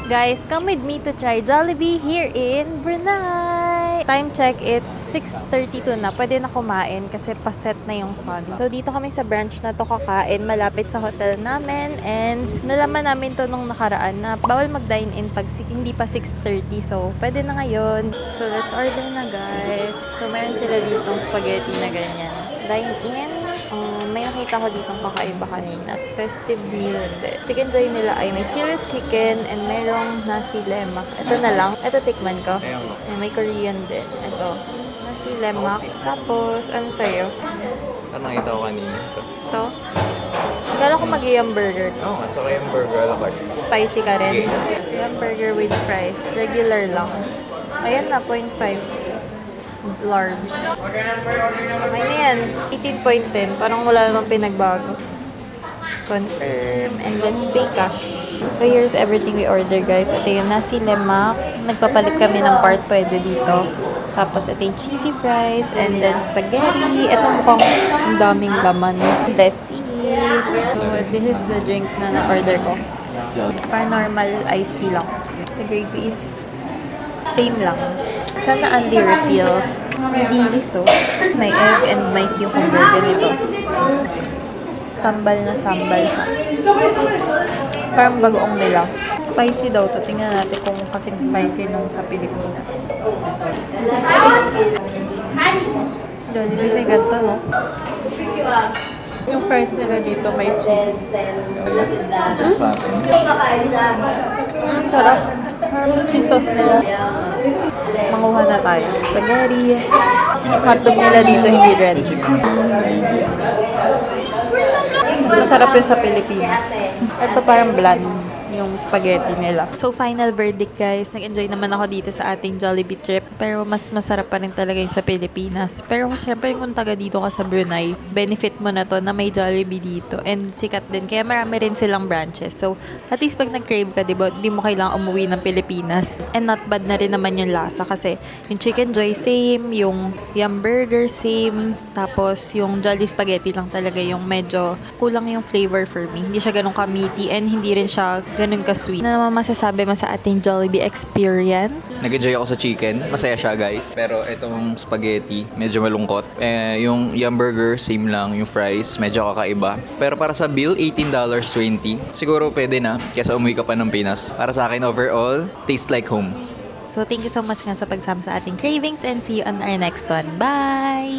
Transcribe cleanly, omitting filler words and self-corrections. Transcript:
Guys, come with me to try Jollibee here in Brunei. Time check, it's 6:32 na. Pwede na kumain kasi paset na yung sun. So, dito kami sa branch na to kakain, malapit sa hotel namin. And nalaman namin to nung nakaraan na bawal mag-dine in pag hindi pa 6:30. So, pwede na ngayon. So, let's order na guys. So, meron sila ditong spaghetti na ganyan. Dine in. May nakita ko ditong kakaiba kanina. Festive meal din. Chicken joy nila ay may chili chicken and mayroong nasi lemak. Ito na lang. Ito tikman ko. Ay, may Korean din. Ito. Nasi lemak. Tapos, ano sa'yo? Ano nakita ko kanina? Ito. Kala ko mag-yum burger. Oo, at saka yung burger ala carte. Spicy ka rin. Sige. Yum burger with fries. Regular lang. Ayan na, 0.5. Large. Okay na yan. 18.10. Parang wala namang pinagbago. Confirm. And let's pay cash. So here's everything we order guys. Ito yung nasi lemak. Nagpapalit kami ng part. Pwede dito. Tapos ito yung cheesy fries. And then spaghetti. Ito mukhang ang daming laman. Let's eat. So this is the drink na na-order ko. Para normal iced tea lang. The gravy is same lang. Sana only refill. Hindi liso. May egg and may cucumber ganito. Sambal na sambal siya. Parang bagoong nila. Spicy daw to. Tingnan natin kung kasing spicy nung sa Pilipinas. Jollibee may ganito, no? Yung fries nila dito may cheese. Sa atin. Sarap. Parang cheese sauce nila. Manguha na tayo. Spaghetti. Hotdog nila dito hindi red. Mas masarap yun sa Pilipinas. Ito parang bland yung spaghetti nila. So, final verdict guys. Nag-enjoy naman ako dito sa ating Jollibee trip. Pero mas masarap pa rin talaga yung sa Pilipinas. Pero syempre kung taga dito ka sa Brunei, benefit mo na to na may Jollibee dito. And sikat din. Kaya marami rin silang branches. So, at least pag nag-crave ka, diba, di mo kailangang umuwi ng Pilipinas. And not bad na rin naman yung lasa. Kasi yung Chicken Joy same, yung Yum Burger same, tapos yung Jolly Spaghetti lang talaga yung medyo kulang yung flavor for me. Hindi siya ganun ka-meaty and hindi rin siya ganun ka-sweet. Ano naman masasabi mo sa ating Jollibee experience? Nag-enjoy ako sa chicken. Masaya siya guys. Pero itong spaghetti, medyo malungkot. Yung yum burger, same lang. Yung fries, medyo kakaiba. Pero para sa bill, $18.20. Siguro pwede na. Kesa umuwi ka pa ng Pinas. Para sa akin, overall, taste like home. So, thank you so much nga sa pagsama sa ating cravings and see you on our next one. Bye!